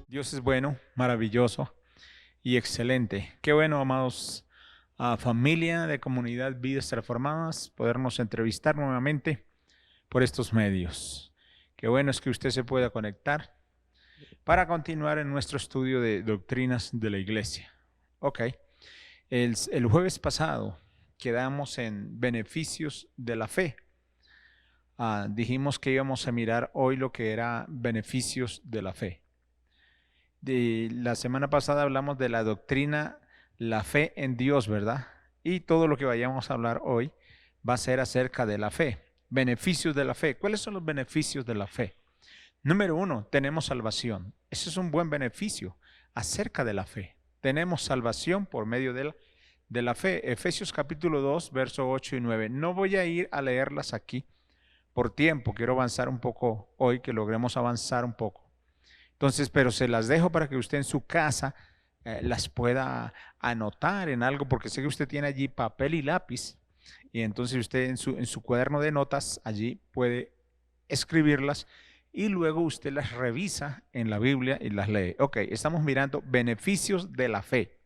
Dios es bueno, maravilloso y excelente. Qué bueno, amados, familia de Comunidad Vidas Transformadas, podernos entrevistar nuevamente por estos medios. Qué bueno es que usted se pueda conectar para continuar en nuestro estudio de doctrinas de la iglesia. Ok, el jueves pasado quedamos en beneficios de la fe. Dijimos que íbamos a mirar hoy lo que era beneficios de la fe. La semana pasada hablamos de la doctrina, la fe en Dios, ¿verdad? Y todo lo que vayamos a hablar hoy va a ser acerca de la fe. Beneficios de la fe. ¿Cuáles son los beneficios de la fe? Número 1, tenemos salvación. Ese es un buen beneficio acerca de la fe. Tenemos salvación por medio de la fe. Efesios capítulo 2, verso 8 y 9. No voy a ir a leerlas aquí por tiempo. Quiero avanzar un poco hoy, que logremos avanzar un poco. Entonces, pero se las dejo para que usted en su casa las pueda anotar en algo, porque sé que usted tiene allí papel y lápiz, y entonces usted en su cuaderno de notas allí puede escribirlas y luego usted las revisa en la Biblia y las lee. Ok, estamos mirando beneficios de la fe.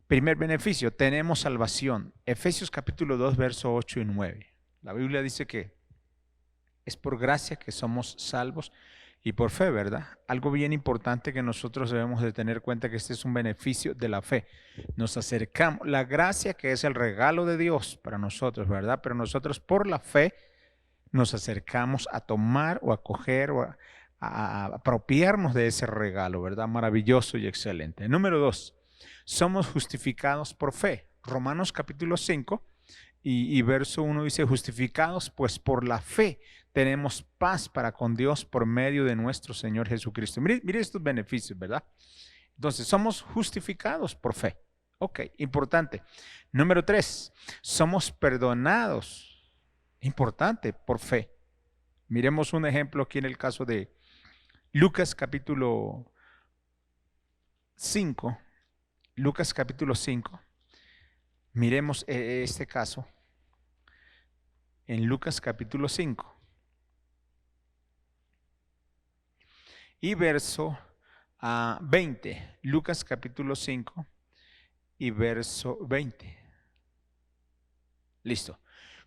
Primer beneficio, tenemos salvación. Efesios capítulo 2, verso 8 y 9. La Biblia dice que es por gracia que somos salvos y por fe, ¿verdad? Algo bien importante que nosotros debemos de tener cuenta, que este es un beneficio de la fe. Nos acercamos, la gracia que es el regalo de Dios para nosotros, ¿verdad? Pero nosotros por la fe nos acercamos a tomar o a coger o a apropiarnos de ese regalo, ¿verdad? Maravilloso y excelente. Número 2, somos justificados por fe. Romanos capítulo 5 y verso 1 dice, justificados pues por la fe tenemos paz para con Dios por medio de nuestro Señor Jesucristo. Mire estos beneficios, ¿verdad? Entonces, somos justificados por fe. Ok, importante. Número 3, somos perdonados. Importante, por fe. Miremos un ejemplo aquí en el caso de Lucas capítulo 5. Lucas capítulo 5. Miremos este caso en Lucas capítulo 5 y verso 20. Lucas capítulo 5 y verso 20. Listo.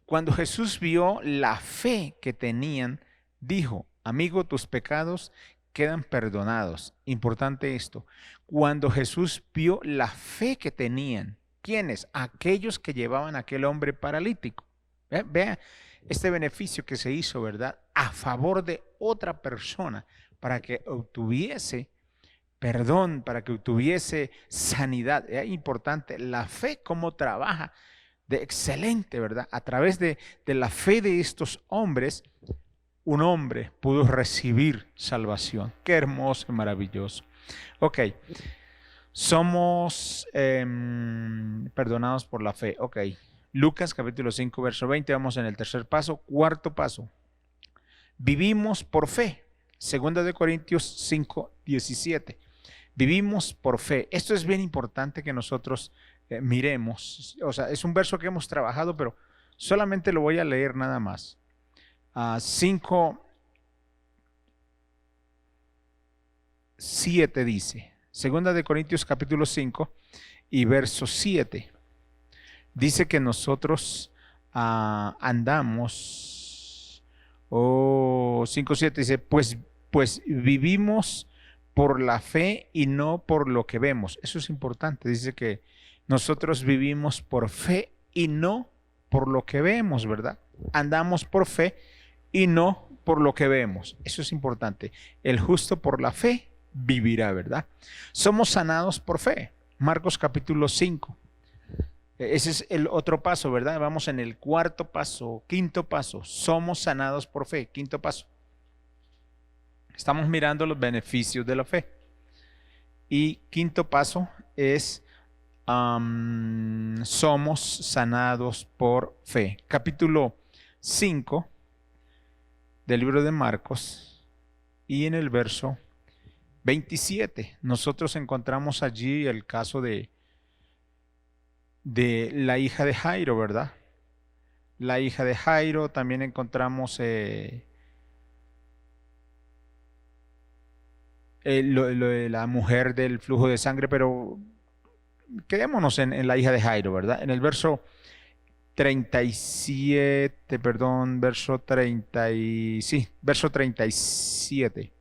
Cuando Jesús vio la fe que tenían, dijo, amigo, tus pecados quedan perdonados. Importante esto. Cuando Jesús vio la fe que tenían, ¿quiénes? Aquellos que llevaban a aquel hombre paralítico. Vea este beneficio que se hizo, ¿verdad? A favor de otra persona para que obtuviese perdón, para que obtuviese sanidad. Es importante la fe, cómo trabaja de excelente, ¿verdad? A través de la fe de estos hombres, un hombre pudo recibir salvación. Qué hermoso y maravilloso. Ok. Somos perdonados por la fe. Ok. Lucas capítulo 5, verso 20. Vamos en el tercer paso. Cuarto paso. Vivimos por fe. Segunda de Corintios 5, 17. Vivimos por fe. Esto es bien importante que nosotros miremos. O sea, es un verso que hemos trabajado, pero solamente lo voy a leer nada más. 5, 7 dice. Segunda de Corintios capítulo 5 y verso 7. Dice que nosotros andamos, 5:7 dice, pues vivimos por la fe y no por lo que vemos. Eso es importante. Dice que nosotros vivimos por fe y no por lo que vemos, ¿verdad? Andamos por fe y no por lo que vemos. Eso es importante. El justo por la fe vivirá, ¿verdad? Somos sanados por fe. Marcos capítulo 5. Ese es el otro paso, ¿verdad? Vamos en el cuarto paso, quinto paso. Somos sanados por fe. Quinto paso. Estamos mirando los beneficios de la fe. Y quinto paso es somos sanados por fe. Capítulo 5 del libro de Marcos y en el verso 27. Nosotros encontramos allí el caso de la hija de Jairo, ¿verdad? La hija de Jairo, también encontramos lo de la mujer del flujo de sangre, pero quedémonos en la hija de Jairo, ¿verdad? En el verso 37, perdón, verso 37.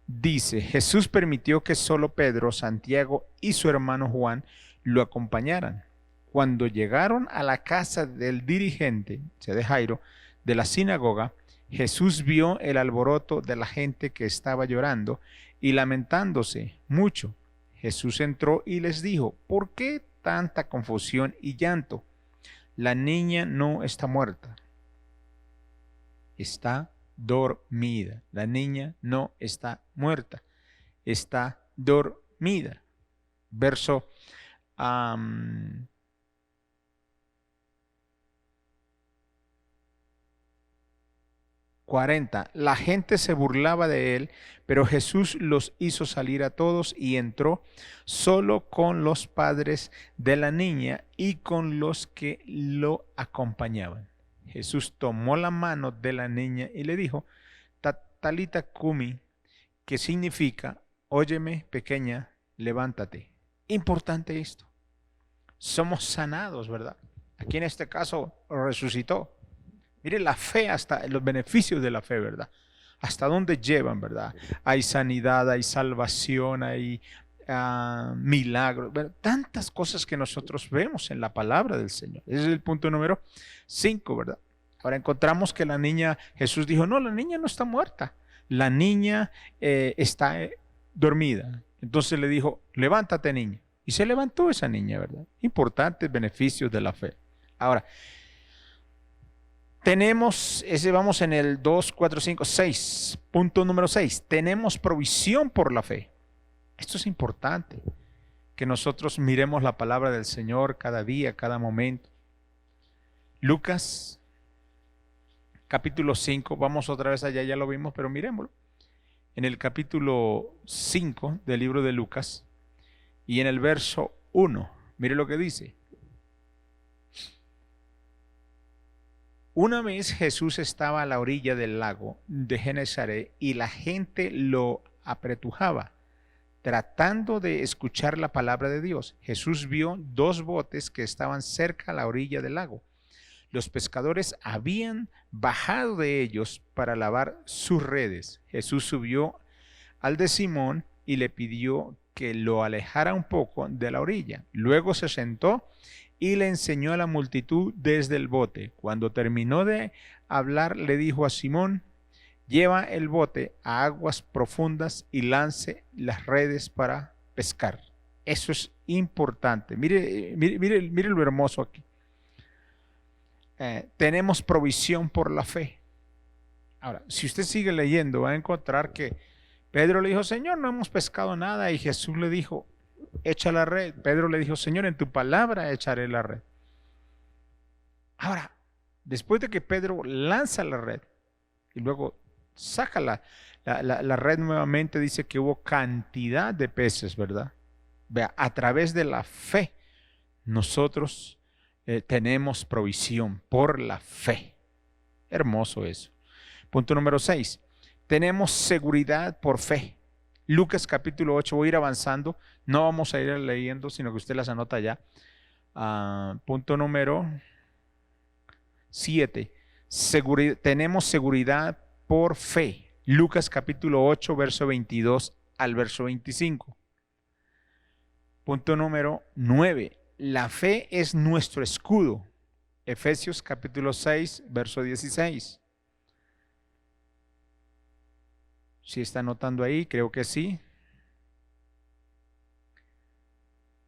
Dice, Jesús permitió que solo Pedro, Santiago y su hermano Juan lo acompañaran. Cuando llegaron a la casa del dirigente, o sea, de Jairo, de la sinagoga, Jesús vio el alboroto de la gente que estaba llorando y lamentándose mucho. Jesús entró y les dijo, ¿por qué tanta confusión y llanto? La niña no está muerta, está dormida. La niña no está muerta, está dormida. Verso 40. La gente se burlaba de él, pero Jesús los hizo salir a todos y entró solo con los padres de la niña y con los que lo acompañaban. Jesús tomó la mano de la niña y le dijo, Talita cumi, que significa, óyeme pequeña, levántate. Importante esto. Somos sanados, ¿verdad? Aquí en este caso resucitó. Mire la fe, hasta los beneficios de la fe, ¿verdad? Hasta dónde llevan, ¿verdad? Hay sanidad, hay salvación, hay milagros, ¿verdad? Tantas cosas que nosotros vemos en la palabra del Señor. Ese es el punto número 5, ¿verdad? Ahora encontramos que la niña, Jesús dijo, no, la niña no está muerta. La niña está dormida. Entonces le dijo, levántate, niña. Y se levantó esa niña, ¿verdad? Importantes beneficios de la fe. Ahora, vamos en el 2, 4, 5, 6, punto número 6. Tenemos provisión por la fe. Esto es importante, que nosotros miremos la palabra del Señor cada día, cada momento. Lucas, capítulo 5, vamos otra vez allá, ya lo vimos, pero miremoslo. En el capítulo 5 del libro de Lucas y en el verso 1, mire lo que dice. Una vez Jesús estaba a la orilla del lago de Genesaret y la gente lo apretujaba, tratando de escuchar la palabra de Dios. Jesús vio 2 botes que estaban cerca a la orilla del lago. Los pescadores habían bajado de ellos para lavar sus redes. Jesús subió al de Simón y le pidió que lo alejara un poco de la orilla. Luego se sentó y le enseñó a la multitud desde el bote. Cuando terminó de hablar, le dijo a Simón, lleva el bote a aguas profundas y lance las redes para pescar. Eso es importante. Mire lo hermoso aquí. Tenemos provisión por la fe. Ahora, si usted sigue leyendo, va a encontrar que Pedro le dijo, Señor, no hemos pescado nada. Y Jesús le dijo, echa la red. Pedro le dijo, Señor, en tu palabra echaré la red. Ahora, después de que Pedro lanza la red y luego saca la red nuevamente, dice que hubo cantidad de peces, ¿verdad? Vea, a través de la fe, nosotros tenemos provisión por la fe. Hermoso eso. Punto número 6. Tenemos seguridad por fe. Lucas capítulo 8, voy a ir avanzando, no vamos a ir leyendo, sino que usted las anota ya. Punto número 7. Tenemos seguridad por fe. Lucas capítulo 8, verso 22 al verso 25. Punto número 9. La fe es nuestro escudo. Efesios capítulo 6, verso 16. ¿Sí está anotando ahí? Creo que sí.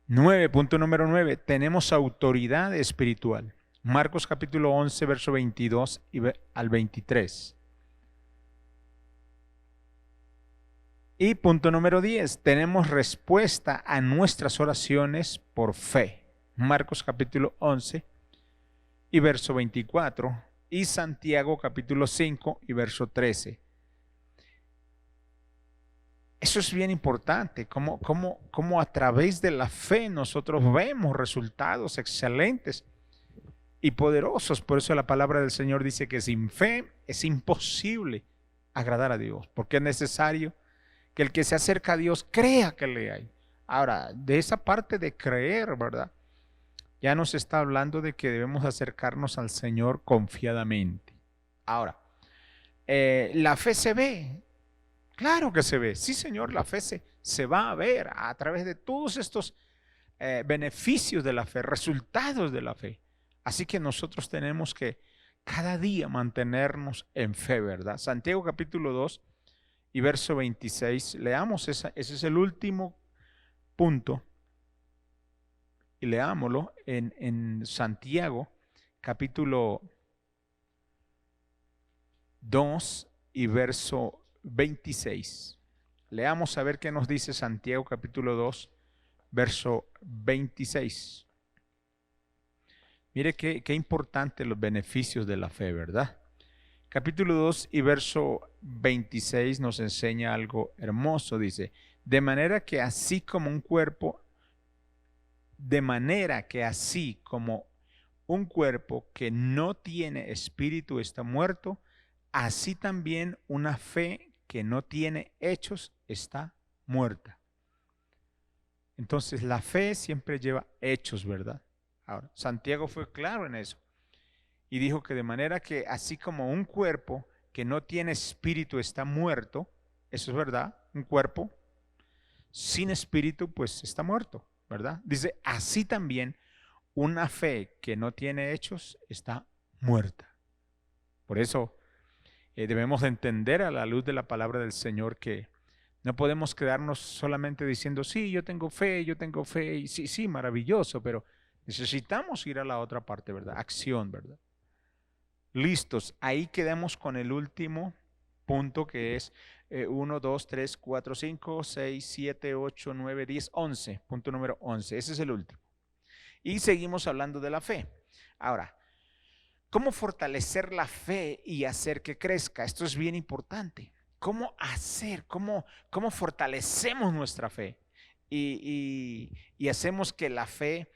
9, punto número 9. Tenemos autoridad espiritual. Marcos capítulo 11, verso 22 al 23. Y punto número 10. Tenemos respuesta a nuestras oraciones por fe. Marcos capítulo 11 y verso 24 y Santiago capítulo 5 y verso 13. Eso es bien importante, cómo a través de la fe nosotros vemos resultados excelentes y poderosos. Por eso la palabra del Señor dice que sin fe es imposible agradar a Dios, porque es necesario que el que se acerca a Dios crea que le hay. Ahora, de esa parte de creer, ¿verdad? Ya nos está hablando de que debemos acercarnos al Señor confiadamente. Ahora, la fe se ve. Claro que se ve. Sí, Señor, la fe se va a ver a través de todos estos beneficios de la fe, resultados de la fe. Así que nosotros tenemos que cada día mantenernos en fe, ¿verdad? Santiago capítulo 2 y verso 26. Leamos ese es el último punto. Y leámoslo en Santiago capítulo 2 y verso 26. Leamos a ver qué nos dice Santiago capítulo 2, verso 26. Mire qué importante los beneficios de la fe, ¿verdad? Capítulo 2 y verso 26 nos enseña algo hermoso. Dice, de manera que así como un cuerpo que no tiene espíritu está muerto, así también una fe que no tiene hechos está muerta. Entonces la fe siempre lleva hechos, ¿verdad? Ahora, Santiago fue claro en eso y dijo que de manera que así como un cuerpo que no tiene espíritu está muerto, eso es verdad, un cuerpo sin espíritu pues está muerto, ¿verdad? Dice, así también una fe que no tiene hechos está muerta. Por eso debemos entender a la luz de la palabra del Señor que no podemos quedarnos solamente diciendo, sí, yo tengo fe, y sí, maravilloso, pero necesitamos ir a la otra parte, ¿verdad? Acción, ¿verdad? Listos, ahí quedamos con el último punto que es 1, 2, 3, 4, 5, 6, 7, 8, 9, 10, 11. Punto número 11, ese es el último. Y seguimos hablando de la fe. Ahora, ¿cómo fortalecer la fe y hacer que crezca? Esto es bien importante. ¿Cómo hacer? ¿Cómo fortalecemos nuestra fe? Y hacemos que la fe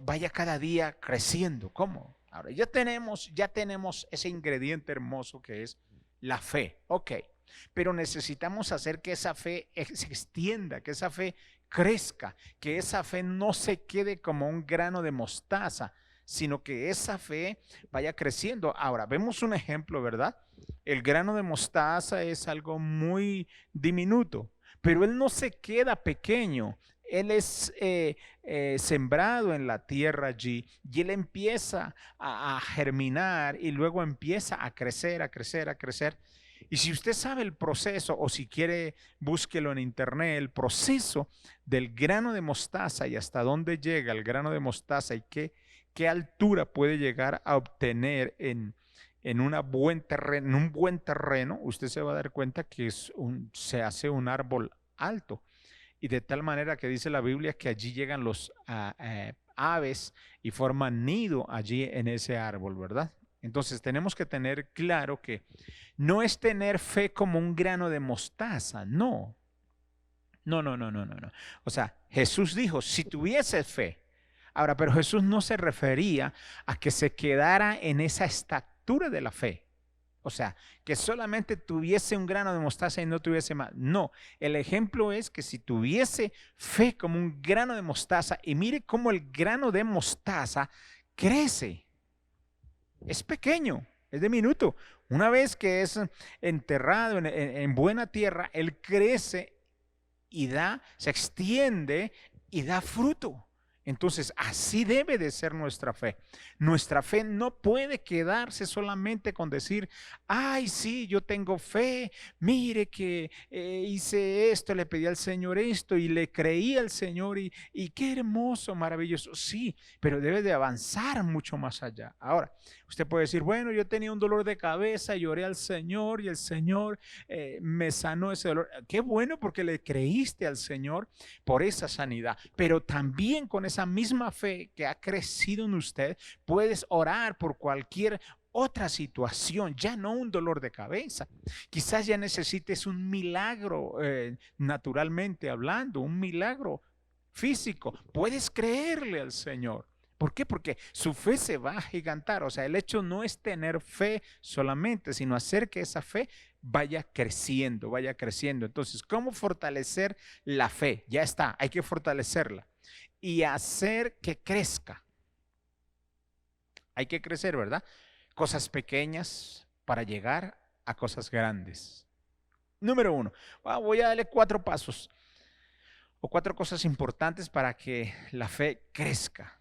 vaya cada día creciendo. ¿Cómo? Ahora, ya tenemos ese ingrediente hermoso que es la fe. Ok, pero necesitamos hacer que esa fe se extienda, que esa fe crezca, que esa fe no se quede como un grano de mostaza, sino que esa fe vaya creciendo. Ahora, vemos un ejemplo, ¿verdad? El grano de mostaza es algo muy diminuto, pero él no se queda pequeño. Él es sembrado en la tierra allí y él empieza a germinar y luego empieza a crecer, a crecer, a crecer. Y si usted sabe el proceso, o si quiere, búsquelo en internet, el proceso del grano de mostaza y hasta dónde llega el grano de mostaza y qué altura puede llegar a obtener en un buen terreno, usted se va a dar cuenta que se hace un árbol alto. Y de tal manera que dice la Biblia que allí llegan los aves y forman nido allí en ese árbol, ¿verdad? Entonces tenemos que tener claro que no es tener fe como un grano de mostaza, no. No. O sea, Jesús dijo, si tuviese fe. Ahora, pero Jesús no se refería a que se quedara en esa estatura de la fe. O sea, que solamente tuviese un grano de mostaza y no tuviese más. No, el ejemplo es que si tuviese fe como un grano de mostaza, y mire cómo el grano de mostaza crece. Es pequeño, es diminuto. Una vez que es enterrado en buena tierra, él crece y se extiende y da fruto. Entonces, así debe de ser nuestra fe. Nuestra fe no puede quedarse solamente con decir, ay, sí, yo tengo fe, mire que hice esto, le pedí al Señor esto y le creí al Señor y qué hermoso, maravilloso. Sí, pero debe de avanzar mucho más allá. Ahora, usted puede decir, bueno, yo tenía un dolor de cabeza y oré al Señor y el Señor me sanó ese dolor. Qué bueno porque le creíste al Señor por esa sanidad, pero también con esa misma fe que ha crecido en usted, puedes orar por cualquier otra situación, ya no un dolor de cabeza. Quizás ya necesites un milagro, naturalmente hablando, un milagro físico. Puedes creerle al Señor. ¿Por qué? Porque su fe se va a agigantar. O sea, el hecho no es tener fe solamente, sino hacer que esa fe vaya creciendo, vaya creciendo. Entonces, ¿cómo fortalecer la fe? Ya está, hay que fortalecerla y hacer que crezca. Hay que crecer, ¿verdad? Cosas pequeñas para llegar a cosas grandes. Número uno, voy a darle 4 pasos o 4 cosas importantes para que la fe crezca.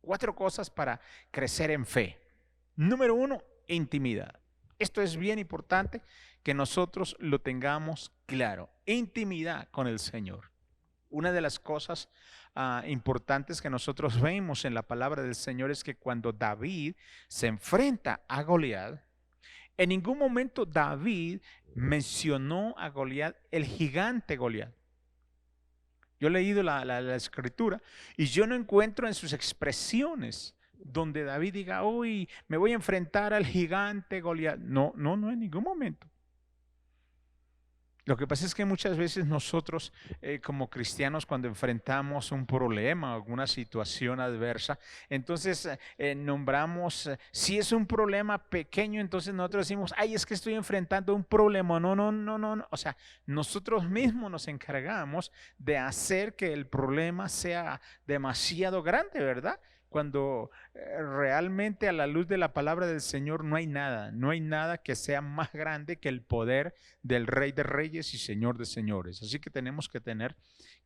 4 cosas para crecer en fe. Número uno, intimidad. Esto es bien importante que nosotros lo tengamos claro. Intimidad con el Señor. Una de las cosas importantes que nosotros vemos en la palabra del Señor es que cuando David se enfrenta a Goliat, en ningún momento David mencionó a Goliat, el gigante Goliat. Yo he leído la escritura y yo no encuentro en sus expresiones donde David diga, uy, me voy a enfrentar al gigante Goliat. No, no, no, en ningún momento. Lo que pasa es que muchas veces nosotros como cristianos cuando enfrentamos un problema, alguna situación adversa, entonces nombramos, si es un problema pequeño, entonces nosotros decimos, ay, es que estoy enfrentando un problema. No, no, no, no, no. O sea, nosotros mismos nos encargamos de hacer que el problema sea demasiado grande, ¿verdad? Cuando realmente a la luz de la palabra del Señor no hay nada, no hay nada que sea más grande que el poder del Rey de Reyes y Señor de Señores. Así que tenemos que tener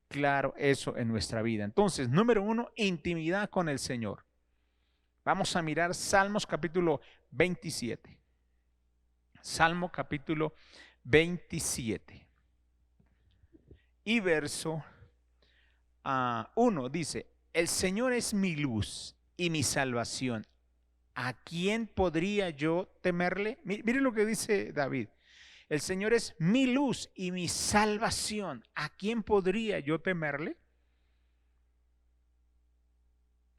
claro eso en nuestra vida. Entonces, número uno, intimidad con el Señor. Vamos a mirar Salmos capítulo 27. Salmo capítulo 27. Y verso 1 dice, el Señor es mi luz y mi salvación. ¿A quién podría yo temerle? Mire lo que dice David. El Señor es mi luz y mi salvación. ¿A quién podría yo temerle?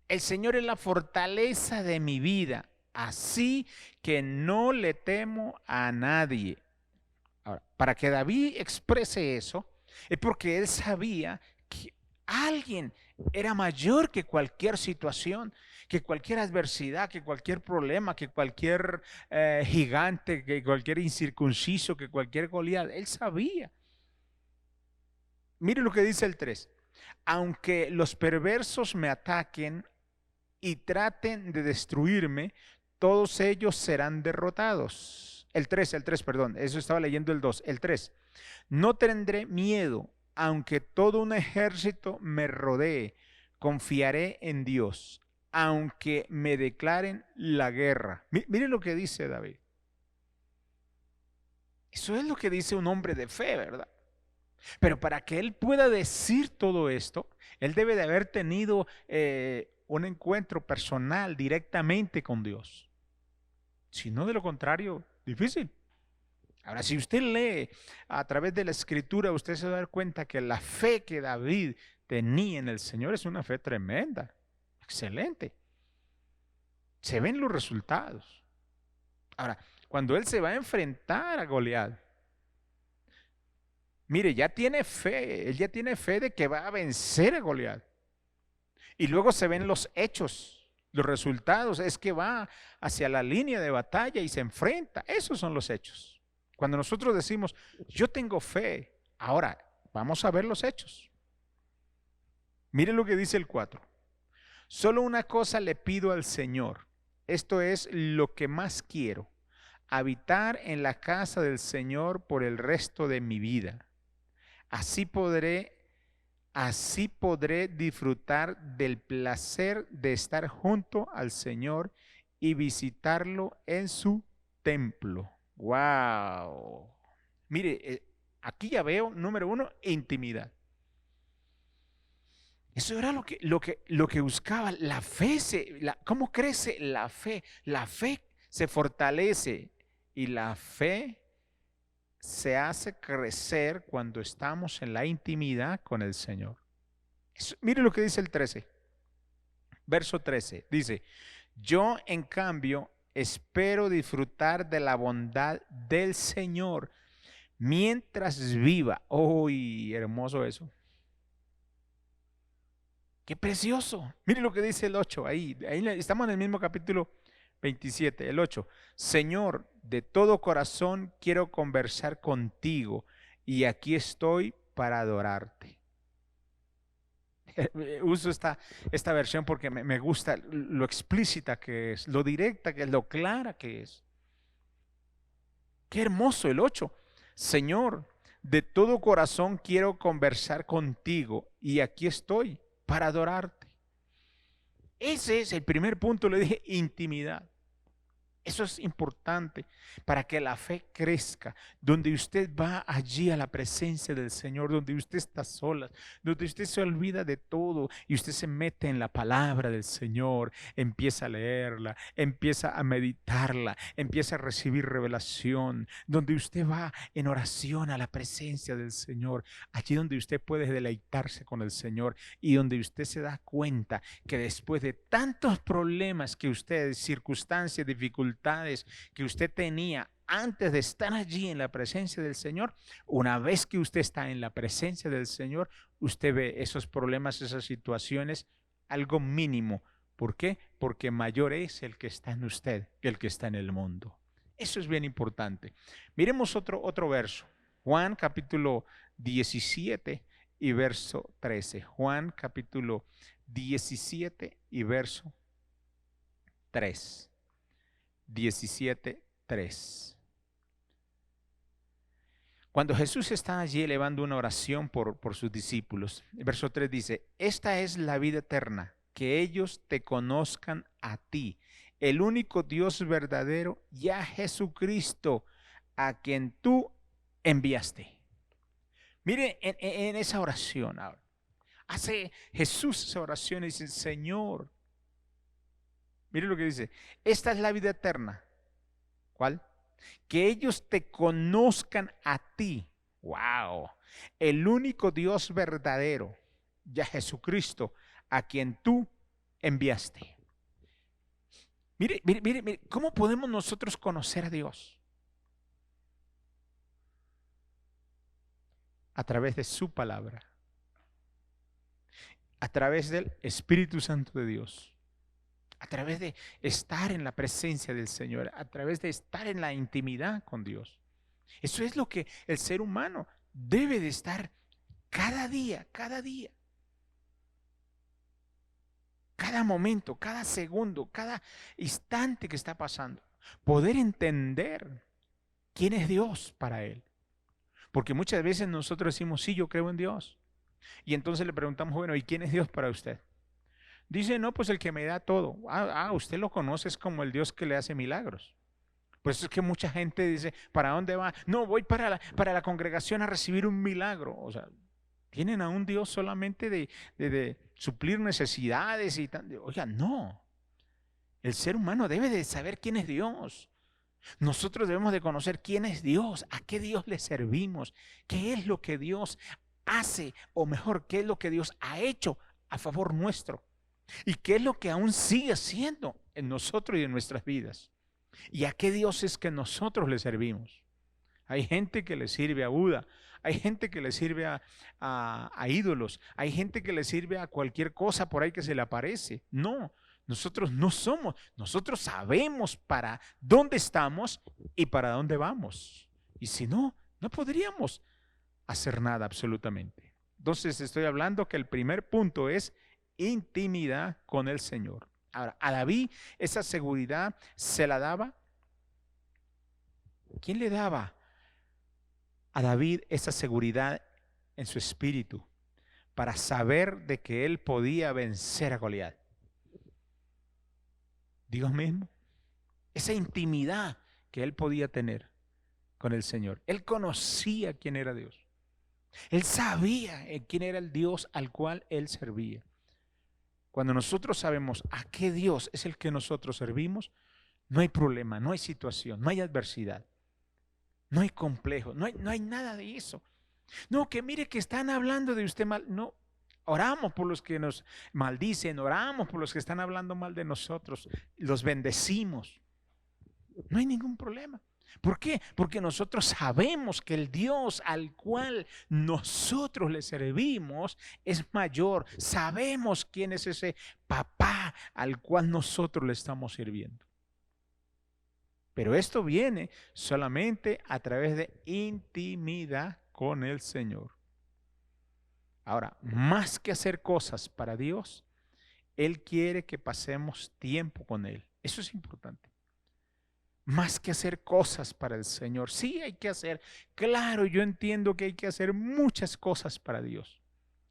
El Señor es la fortaleza de mi vida, así que no le temo a nadie. Ahora, para que David exprese eso, es porque él sabía que alguien era mayor que cualquier situación, que cualquier adversidad, que cualquier problema, que cualquier gigante, que cualquier incircunciso, que cualquier Goliat. Él sabía. Mire lo que dice el 3. Aunque los perversos me ataquen y traten de destruirme, todos ellos serán derrotados. El 3, perdón, eso estaba leyendo el 2, el 3. No tendré miedo, aunque todo un ejército me rodee, confiaré en Dios, aunque me declaren la guerra. Mire lo que dice David. Eso es lo que dice un hombre de fe, ¿verdad? Pero para que él pueda decir todo esto, él debe de haber tenido un encuentro personal directamente con Dios. Si no, de lo contrario, difícil. Ahora, si usted lee a través de la escritura, usted se va a dar cuenta que la fe que David tenía en el Señor es una fe tremenda, excelente. Se ven los resultados. Ahora, cuando él se va a enfrentar a Goliat, mire, ya tiene fe, él ya tiene fe de que va a vencer a Goliat. Y luego se ven los hechos, los resultados, es que va hacia la línea de batalla y se enfrenta. Esos son los hechos. Cuando nosotros decimos, yo tengo fe, ahora vamos a ver los hechos. Mire lo que dice el 4. Solo una cosa le pido al Señor, esto es lo que más quiero, habitar en la casa del Señor por el resto de mi vida. Así podré disfrutar del placer de estar junto al Señor y visitarlo en su templo. ¡Wow! Mire, aquí ya veo, número uno, intimidad. Eso era lo que buscaba. La fe, ¿cómo crece la fe? La fe se fortalece y la fe se hace crecer cuando estamos en la intimidad con el Señor. Mire lo que dice el 13, verso 13. Dice, yo en cambio espero disfrutar de la bondad del Señor mientras viva. ¡Uy, hermoso eso! ¡Qué precioso! Mire lo que dice el 8, ahí estamos en el mismo capítulo 27, el 8. Señor, de todo corazón quiero conversar contigo y aquí estoy para adorarte. Uso esta versión porque me gusta lo explícita que es, lo directa que es, lo clara que es. Qué hermoso el 8. Señor, de todo corazón quiero conversar contigo y aquí estoy para adorarte. Ese es el primer punto, le dije, intimidad. Eso es importante para que la fe crezca, donde usted va allí a la presencia del Señor, donde usted está sola, donde usted se olvida de todo y usted se mete en la palabra del Señor, empieza a leerla, empieza a meditarla, empieza a recibir revelación, donde usted va en oración a la presencia del Señor, allí donde usted puede deleitarse con el Señor y donde usted se da cuenta que después de tantos problemas que usted, circunstancias, dificultades, que usted tenía antes de estar allí en la presencia del Señor, una vez que usted está en la presencia del Señor, usted ve esos problemas, esas situaciones, algo mínimo. ¿Por qué? Porque mayor es el que está en usted que el que está en el mundo. Eso es bien importante. Miremos otro verso. Juan capítulo 17 y verso 13. Juan capítulo 17 y verso 3. 17:3. Cuando Jesús está allí elevando una oración por sus discípulos, el verso 3 dice, esta es la vida eterna, que ellos te conozcan a ti, el único Dios verdadero, y a Jesucristo, a quien tú enviaste. Mire en esa oración ahora. Hace Jesús esa oración y dice, Señor, mire lo que dice, esta es la vida eterna. ¿Cuál? Que ellos te conozcan a ti. ¡Wow! El único Dios verdadero, ya Jesucristo, a quien tú enviaste. Mire, ¿cómo podemos nosotros conocer a Dios? A través de su palabra. A través del Espíritu Santo de Dios. A través de estar en la presencia del Señor, a través de estar en la intimidad con Dios. Eso es lo que el ser humano debe de estar cada día, cada momento, cada segundo, cada instante que está pasando. Poder entender quién es Dios para él. Porque muchas veces nosotros decimos, sí, yo creo en Dios. Y entonces le preguntamos, bueno, ¿y quién es Dios para usted? Dice, no, pues el que me da todo. Usted lo conoce como el Dios que le hace milagros. Por eso es que mucha gente dice, ¿para dónde va? No, voy para la congregación a recibir un milagro. O sea, tienen a un Dios solamente de suplir necesidades y tal. Oiga, no. El ser humano debe de saber quién es Dios. Nosotros debemos de conocer quién es Dios, a qué Dios le servimos, qué es lo que Dios hace, o mejor, qué es lo que Dios ha hecho a favor nuestro. ¿Y qué es lo que aún sigue haciendo en nosotros y en nuestras vidas? ¿Y a qué Dios es que nosotros le servimos? Hay gente que le sirve a Buda, hay gente que le sirve a ídolos, hay gente que le sirve a cualquier cosa por ahí que se le aparece. No, nosotros no somos, nosotros sabemos para dónde estamos y para dónde vamos. Y si no, no podríamos hacer nada absolutamente. Entonces estoy hablando que el primer punto es intimidad con el Señor. Ahora, a David esa seguridad se la daba. ¿Quién le daba a David esa seguridad en su espíritu para saber de que él podía vencer a Goliat? Dios mismo. Esa intimidad que él podía tener con el Señor. Él conocía quién era Dios. Él sabía quién era el Dios al cual él servía. Cuando nosotros sabemos a qué Dios es el que nosotros servimos, no hay problema, no hay situación, no hay adversidad, no hay complejo, no hay nada de eso. No, que mire que están hablando de usted mal. No, oramos por los que nos maldicen, oramos por los que están hablando mal de nosotros, los bendecimos. No hay ningún problema. ¿Por qué? Porque nosotros sabemos que el Dios al cual nosotros le servimos es mayor. Sabemos quién es ese papá al cual nosotros le estamos sirviendo. Pero esto viene solamente a través de intimidad con el Señor. Ahora, más que hacer cosas para Dios, Él quiere que pasemos tiempo con Él. Eso es importante. Más que hacer cosas para el Señor. Sí, hay que hacer. Claro, yo entiendo que hay que hacer muchas cosas para Dios.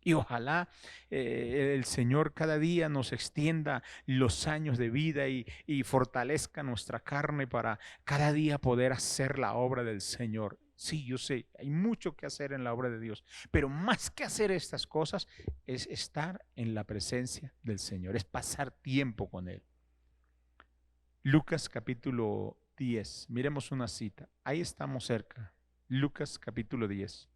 Y ojalá el Señor cada día nos extienda los años de vida y fortalezca nuestra carne para cada día poder hacer la obra del Señor. Sí, yo sé, hay mucho que hacer en la obra de Dios, pero más que hacer estas cosas es estar en la presencia del Señor, es pasar tiempo con Él. Lucas capítulo 10, miremos una cita, ahí estamos cerca. Lucas capítulo 10.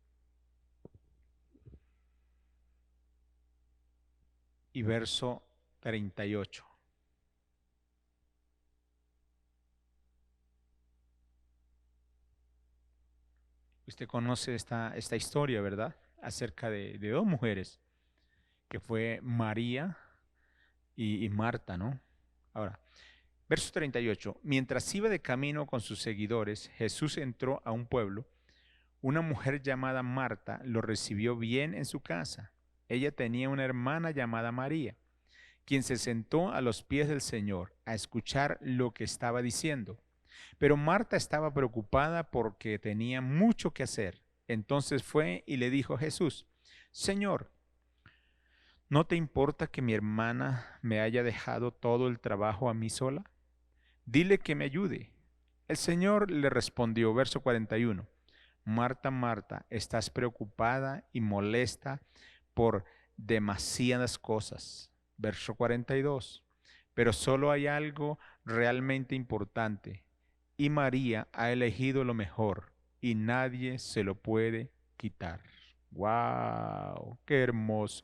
Y verso 38. Usted conoce esta historia, ¿verdad? Acerca de dos mujeres, que fue María y Marta, ¿no? Ahora, verso 38. Mientras iba de camino con sus seguidores, Jesús entró a un pueblo. Una mujer llamada Marta lo recibió bien en su casa. Ella tenía una hermana llamada María, quien se sentó a los pies del Señor a escuchar lo que estaba diciendo. Pero Marta estaba preocupada porque tenía mucho que hacer. Entonces fue y le dijo a Jesús: Señor, ¿no te importa que mi hermana me haya dejado todo el trabajo a mí sola? Dile que me ayude. El Señor le respondió, verso 41. Marta, Marta, estás preocupada y molesta por demasiadas cosas. Verso 42. Pero solo hay algo realmente importante, y María ha elegido lo mejor, y nadie se lo puede quitar. ¡Wow! ¡Qué hermoso!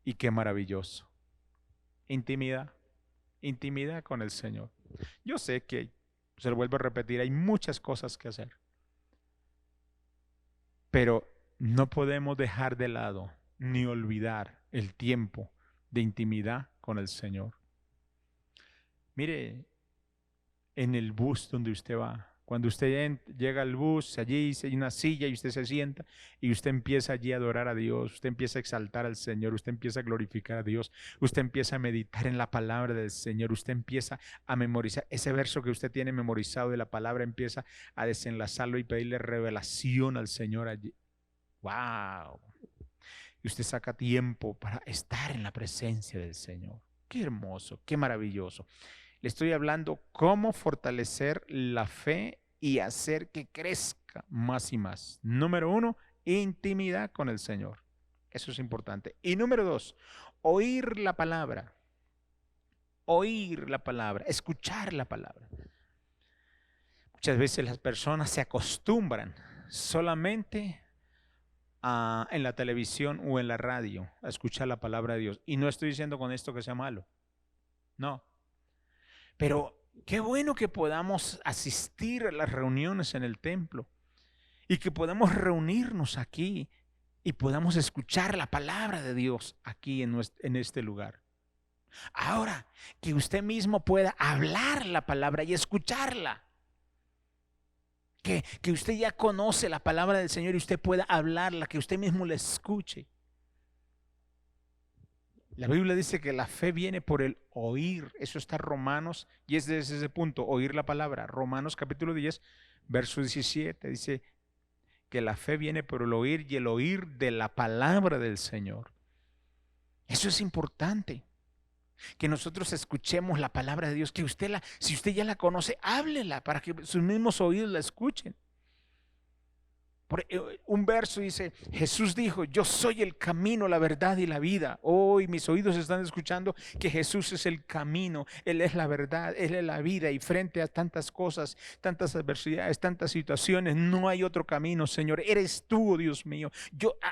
Y qué maravilloso. Intimidad, intimidad con el Señor. Yo sé que, se lo vuelvo a repetir, hay muchas cosas que hacer, pero no podemos dejar de lado ni olvidar el tiempo de intimidad con el Señor. Mire, en el bus donde usted va, cuando usted llega al bus, allí hay una silla y usted se sienta y usted empieza allí a adorar a Dios, usted empieza a exaltar al Señor, usted empieza a glorificar a Dios, usted empieza a meditar en la palabra del Señor, usted empieza a memorizar ese verso que usted tiene memorizado de la palabra, empieza a desenlazarlo y pedirle revelación al Señor allí. ¡Wow! Y usted saca tiempo para estar en la presencia del Señor. ¡Qué hermoso! ¡Qué maravilloso! Le estoy hablando cómo fortalecer la fe y hacer que crezca más y más. Número 1, intimidad con el Señor. Eso es importante. Y número 2, oír la palabra. Oír la palabra, escuchar la palabra. Muchas veces las personas se acostumbran solamente en la televisión o en la radio a escuchar la palabra de Dios. Y no estoy diciendo con esto que sea malo. No. Pero qué bueno que podamos asistir a las reuniones en el templo y que podamos reunirnos aquí y podamos escuchar la palabra de Dios aquí en este lugar. Ahora, que usted mismo pueda hablar la palabra y escucharla. Que usted ya conoce la palabra del Señor y usted pueda hablarla, que usted mismo la escuche. La Biblia dice que la fe viene por el oír. Eso está en Romanos, y es desde ese punto, oír la palabra. Romanos capítulo 10, verso 17, dice que la fe viene por el oír y el oír de la palabra del Señor. Eso es importante, que nosotros escuchemos la palabra de Dios, que si usted ya la conoce, háblela para que sus mismos oídos la escuchen. Un verso dice, Jesús dijo, yo soy el camino, la verdad y la vida. Hoy mis oídos están escuchando que Jesús es el camino, Él es la verdad, Él es la vida. Y frente a tantas cosas, tantas adversidades, tantas situaciones, no hay otro camino, Señor. Eres tú, Dios mío.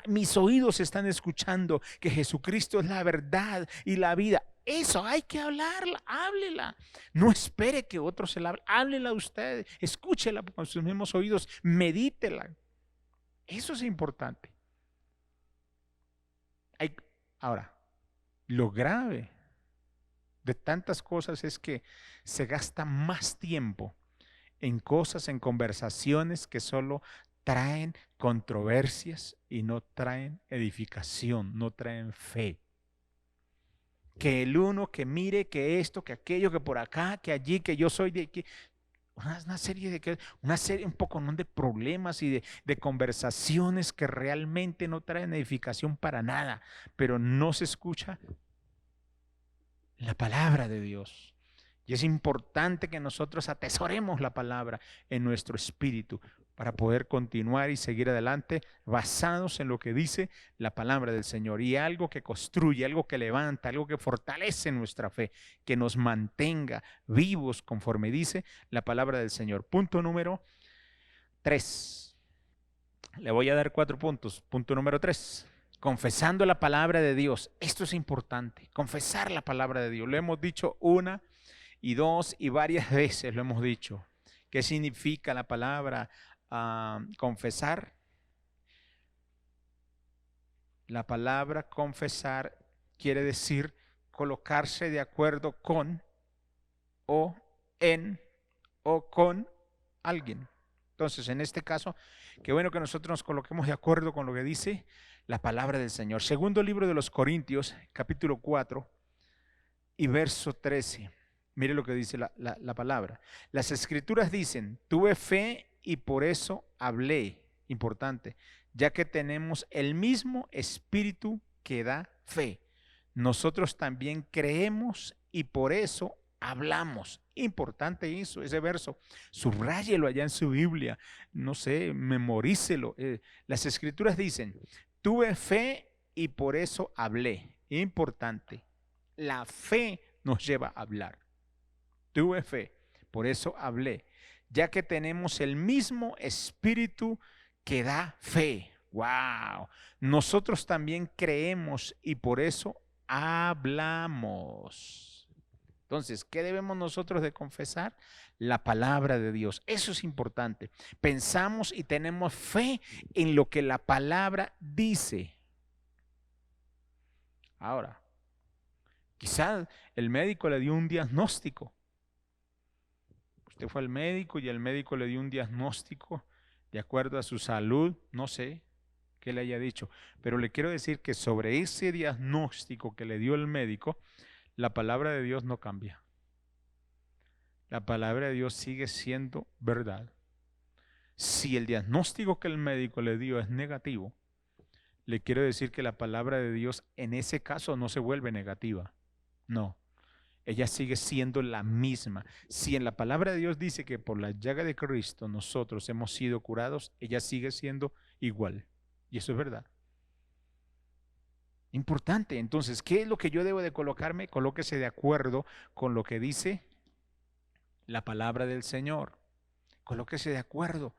Mis oídos están escuchando que Jesucristo es la verdad y la vida. Eso hay que hablarla, háblela. No espere que otro se la hable, háblela a usted, escúchela con sus mismos oídos, medítela. Eso es importante. Ahora, lo grave de tantas cosas es que se gasta más tiempo en cosas, en conversaciones que solo traen controversias y no traen edificación, no traen fe. Que el uno que mire, que esto, que aquello, que por acá, que allí, que yo soy de aquí. Una serie un poco ¿no? de problemas y de conversaciones que realmente no traen edificación para nada, pero no se escucha la palabra de Dios. Y es importante que nosotros atesoremos la palabra en nuestro espíritu para poder continuar y seguir adelante basados en lo que dice la palabra del Señor. Y algo que construye, algo que levanta, algo que fortalece nuestra fe, que nos mantenga vivos conforme dice la palabra del Señor. Punto número 3. Le voy a dar 4 puntos. Punto número 3. Confesando la palabra de Dios. Esto es importante. Confesar la palabra de Dios. Lo hemos dicho una y dos y varias veces lo hemos dicho. ¿Qué significa la palabra confesar? La palabra confesar quiere decir colocarse de acuerdo con o en o con alguien. Entonces, en este caso, qué bueno que nosotros nos coloquemos de acuerdo con lo que dice la palabra del Señor. Segundo libro de los Corintios, capítulo 4 y verso 13. Mire lo que dice la palabra. Las escrituras dicen, tuve fe y por eso hablé. Importante, ya que tenemos el mismo espíritu que da fe. Nosotros también creemos y por eso hablamos. Importante eso, ese verso. Subráyelo allá en su Biblia. No sé, memorícelo. Las escrituras dicen, tuve fe y por eso hablé. Importante. La fe nos lleva a hablar. Tuve fe, por eso hablé, ya que tenemos el mismo espíritu que da fe. ¡Wow! Nosotros también creemos y por eso hablamos. Entonces, ¿qué debemos nosotros de confesar? La palabra de Dios. Eso es importante. Pensamos y tenemos fe en lo que la palabra dice. Ahora, quizás el médico le dio un diagnóstico. Usted fue al médico y el médico le dio un diagnóstico de acuerdo a su salud, no sé qué le haya dicho, pero le quiero decir que sobre ese diagnóstico que le dio el médico, la palabra de Dios no cambia. La palabra de Dios sigue siendo verdad. Si el diagnóstico que el médico le dio es negativo, le quiero decir que la palabra de Dios en ese caso no se vuelve negativa. No. Ella sigue siendo la misma. Si en la palabra de Dios dice que por la llaga de Cristo nosotros hemos sido curados, ella sigue siendo igual. Y eso es verdad. Importante. Entonces, ¿qué es lo que yo debo de colocarme? Colóquese de acuerdo con lo que dice la palabra del Señor. Colóquese de acuerdo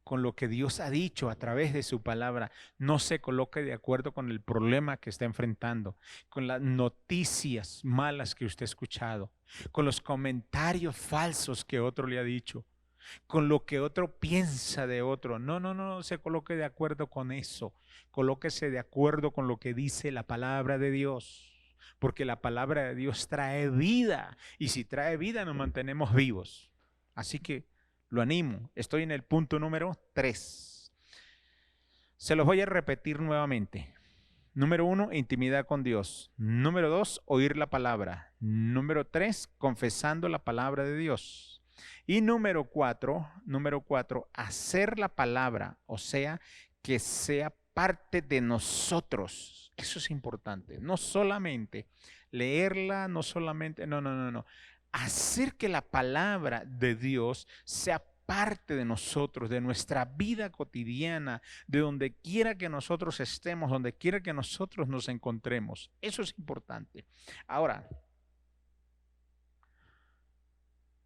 con lo que Dios ha dicho a través de su palabra. No se coloque de acuerdo con el problema que está enfrentando, con las noticias malas que usted ha escuchado, con los comentarios falsos que otro le ha dicho, con lo que otro piensa de otro. No se coloque de acuerdo con eso. Colóquese de acuerdo con lo que dice la palabra de Dios, porque la palabra de Dios trae vida, y si trae vida nos mantenemos vivos. Así que lo animo. Estoy en el punto número 3. Se los voy a repetir nuevamente. Número 1, intimidad con Dios. Número 2, oír la palabra. Número 3, confesando la palabra de Dios. Y número 4, hacer la palabra, o sea, que sea parte de nosotros. Eso es importante. No solamente leerla, no solamente, no. Hacer que la palabra de Dios sea parte de nosotros, de nuestra vida cotidiana, de donde quiera que nosotros estemos, donde quiera que nosotros nos encontremos. Eso es importante. Ahora,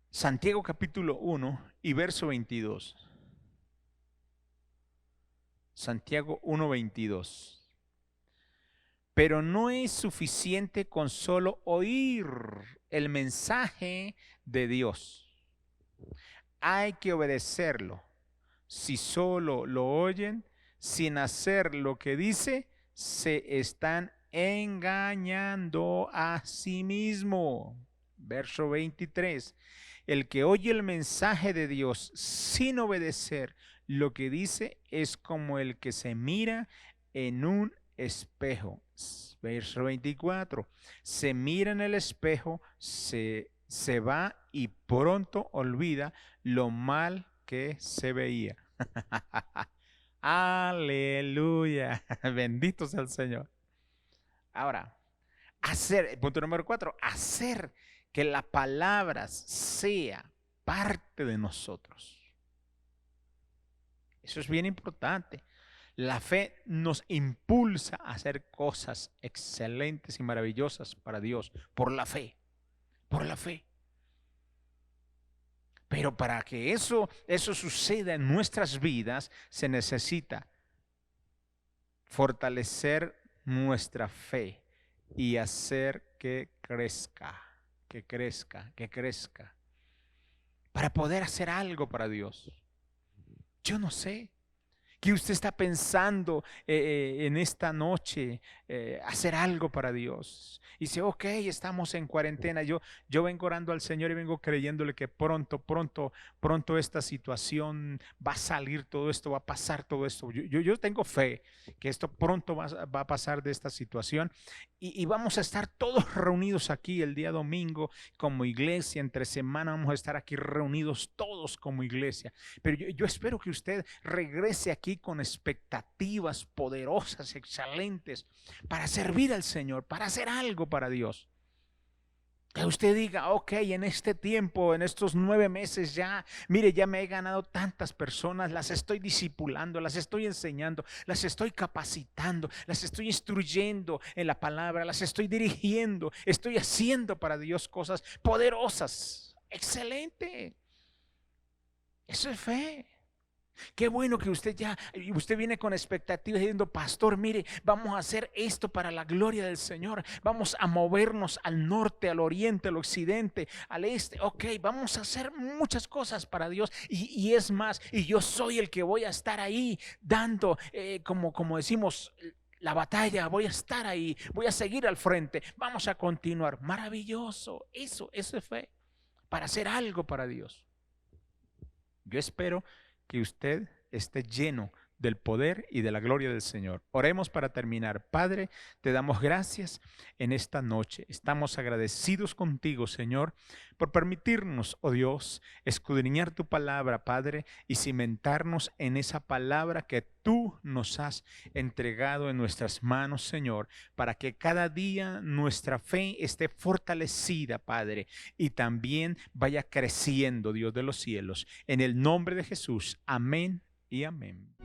Santiago capítulo 1 y verso 22. Santiago 1:22. Pero no es suficiente con solo oír el mensaje de Dios. Hay que obedecerlo. Si solo lo oyen sin hacer lo que dice, se están engañando a sí mismo. Verso 23. El que oye el mensaje de Dios sin obedecer lo que dice es como el que se mira en un espejo. Verso 24. Se mira en el espejo, se va y pronto olvida lo mal que se veía. Aleluya. Bendito sea el Señor. Ahora, punto número 4, hacer que la palabra sea parte de nosotros. Eso es bien importante. La fe nos impulsa a hacer cosas excelentes y maravillosas para Dios por la fe, por la fe. Pero para que eso suceda en nuestras vidas, se necesita fortalecer nuestra fe y hacer que crezca, que crezca, que crezca, para poder hacer algo para Dios. Yo no sé qué usted está pensando en esta noche, hacer algo para Dios. Y dice, ok, estamos en cuarentena. Yo vengo orando al Señor y vengo creyéndole que pronto esta situación va a salir, todo esto va a pasar, todo esto. Yo tengo fe que esto pronto va a pasar de esta situación y vamos a estar todos reunidos aquí el día domingo como iglesia. Entre semana vamos a estar aquí reunidos todos como iglesia. Pero yo espero que usted regrese aquí con expectativas poderosas, excelentes, para servir al Señor, para hacer algo para Dios. Que usted diga, ok, en este tiempo, en estos 9 meses ya, mire, ya me he ganado tantas personas, las estoy discipulando, las estoy enseñando, las estoy capacitando, las estoy instruyendo en la palabra, las estoy dirigiendo, estoy haciendo para Dios cosas poderosas. Excelente. Eso es fe. Qué bueno que usted viene con expectativas diciendo, pastor, mire, vamos a hacer esto para la gloria del Señor. Vamos a movernos al norte, al oriente, al occidente, al este. Ok, vamos a hacer muchas cosas para Dios. Y es más, y yo soy el que voy a estar ahí dando, como decimos, la batalla. Voy a estar ahí, voy a seguir al frente. Vamos a continuar. Maravilloso. Eso es fe, para hacer algo para Dios. Yo espero que usted esté lleno del poder y de la gloria del Señor. Oremos para terminar. Padre, te damos gracias en esta noche. Estamos agradecidos contigo, Señor, por permitirnos, oh Dios, escudriñar tu palabra, Padre, y cimentarnos en esa palabra que tú nos has entregado en nuestras manos, Señor, para que cada día nuestra fe esté fortalecida, Padre, y también vaya creciendo, Dios de los cielos. En el nombre de Jesús. Amén y amén.